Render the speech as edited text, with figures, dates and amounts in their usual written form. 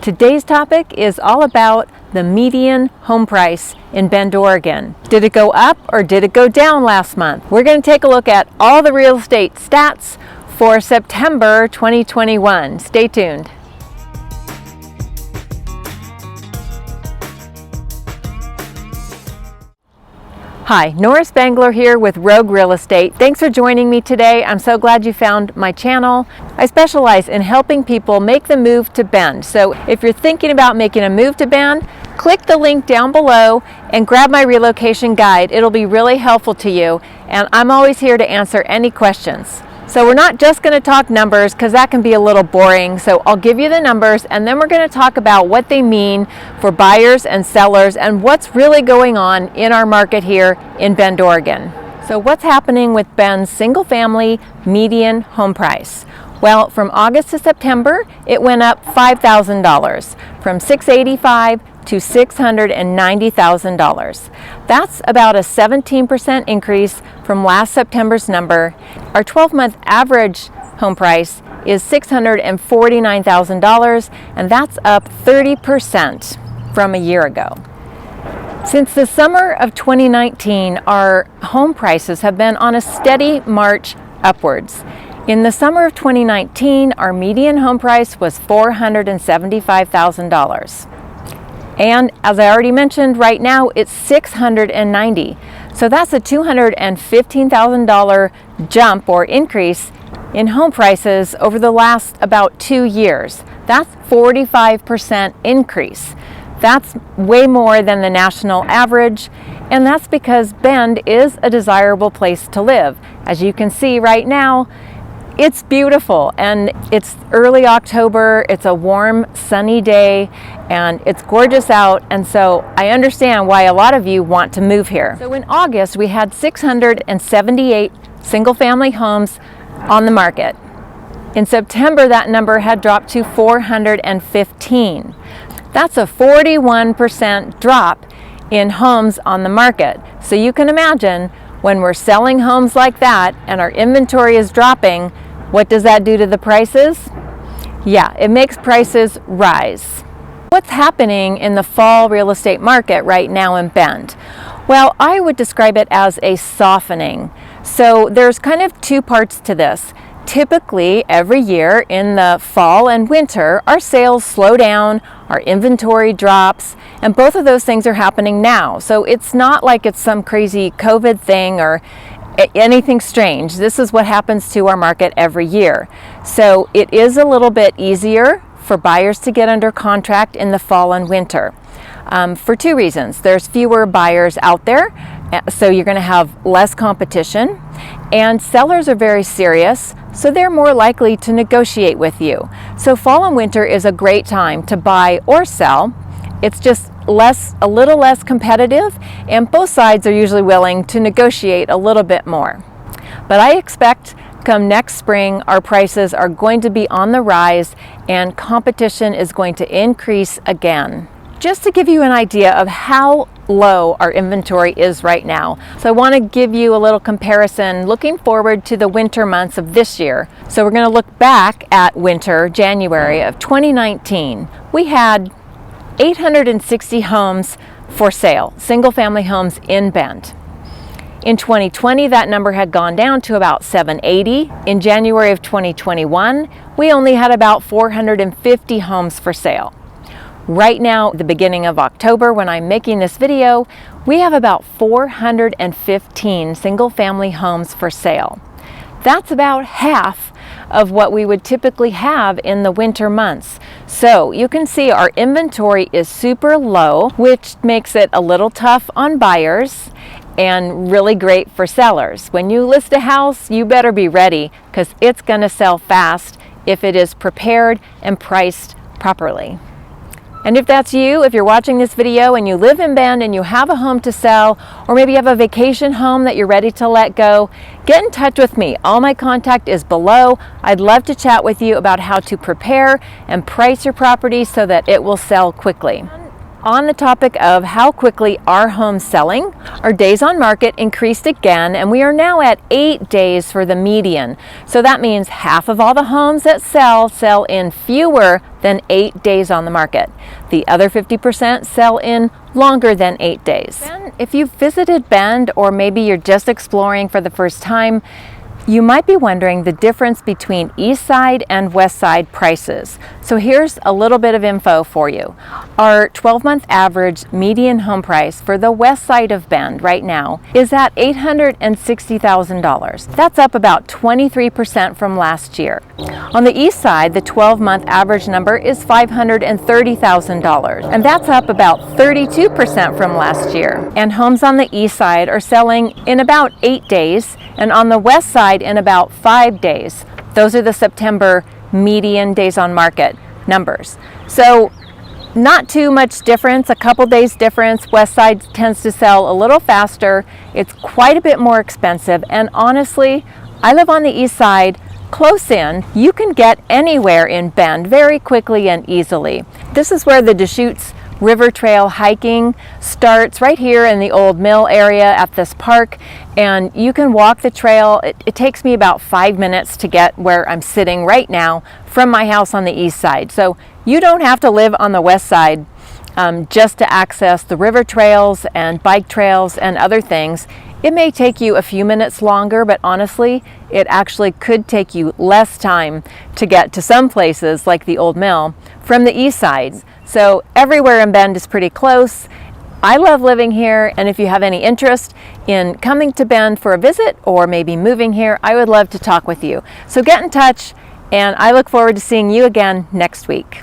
Today's topic is all about the median home price in Bend, Oregon. Did it go up or did it go down last month? We're going to take a look at all the real estate stats for September 2021. Stay tuned. Hi, Nora Spangler here with Rogue Real Estate. Thanks for joining me today. I'm so glad you found my channel. I specialize in helping people make the move to Bend. So if you're thinking about making a move to Bend, click the link down below and grab my relocation guide. It'll be really helpful to you, and I'm always here to answer any questions. So we're not just going to talk numbers because that can be a little boring. So I'll give you the numbers and then we're going to talk about what they mean for buyers and sellers and what's really going on in our market here in Bend, Oregon. So what's happening with Bend's single family median home price? Well, from August to September, it went up $5,000 from $685 to $690,000. That's about a 17% increase from last September's number. Our 12-month average home price is $649,000, and that's up 30% from a year ago. Since the summer of 2019, our home prices have been on a steady march upwards. In the summer of 2019, our median home price was $475,000. And as I already mentioned, right now it's $690,000. So that's a $215,000 jump or increase in home prices over the last about 2 years. That's 45% increase. That's way more than the national average, and that's because Bend is a desirable place to live. As you can see right now, it's beautiful, and it's early October. It's a warm, sunny day, and it's gorgeous out, and so I understand why a lot of you want to move here. So in August, we had 678 single-family homes on the market. In September, that number had dropped to 415. That's a 41% drop in homes on the market. So you can imagine when we're selling homes like that and our inventory is dropping, what does that do to the prices? Yeah, it makes prices rise. What's happening in the fall real estate market right now in Bend? Well, I would describe it as a softening. So there's kind of two parts to this. Typically, every year in the fall and winter, our sales slow down, our inventory drops, and both of those things are happening now. So it's not like it's some crazy COVID thing or anything strange. This is what happens to our market every year. So it is a little bit easier for buyers to get under contract in the fall and winter for two reasons. There's fewer buyers out there, so you're going to have less competition, and sellers are very serious, so they're more likely to negotiate with you. So fall and winter is a great time to buy or sell. It's just a little less competitive, and both sides are usually willing to negotiate a little bit more. But I expect come next spring, our prices are going to be on the rise and competition is going to increase again. Just to give you an idea of how low our inventory is right now. So I want to give you a little comparison looking forward to the winter months of this year. So we're going to look back at winter, January of 2019. We had 860 homes for sale, single-family homes in Bend. In 2020, that number had gone down to about 780. In January of 2021, we only had about 450 homes for sale. Right now, the beginning of October, when I'm making this video, we have about 415 single-family homes for sale. That's about half of what we would typically have in the winter months. So you can see our inventory is super low, which makes it a little tough on buyers and really great for sellers. When you list a house, you better be ready because it's going to sell fast if it is prepared and priced properly. And if that's you, if you're watching this video and you live in Bend and you have a home to sell, or maybe you have a vacation home that you're ready to let go, get in touch with me. All my contact is below. I'd love to chat with you about how to prepare and price your property so that it will sell quickly. on the topic of how quickly our home's selling, our days on market increased again, and we are now at 8 days for the median. So that means half of all the homes that sell in fewer than 8 days on the market. The other 50% sell in longer than 8 days. And if you've visited Bend, or maybe you're just exploring for the first time, you might be wondering the difference between east side and west side prices. So here's a little bit of info for you. Our 12-month average median home price for the west side of Bend right now is at $860,000. That's up about 23% from last year. On the east side, the 12-month average number is $530,000, and that's up about 32% from last year. And homes on the east side are selling in about 8 days, and on the west side in about 5 days. Those are the September median days on market numbers. So not too much difference, a couple days difference. West side tends to sell a little faster. It's quite a bit more expensive, and honestly, I live on the east side, close in. You can get anywhere in Bend very quickly and easily. This is where the Deschutes River Trail hiking starts, right here in the old mill area at this park, and you can walk the trail. It takes me about 5 minutes to get where I'm sitting right now from my house on the east side. So you don't have to live on the west side just to access the river trails and bike trails and other things. It may take you a few minutes longer, but honestly, it actually could take you less time to get to some places like the old mill from the east side. So everywhere in Bend is pretty close. I love living here, and if you have any interest in coming to Bend for a visit or maybe moving here, I would love to talk with you. So get in touch, and I look forward to seeing you again next week.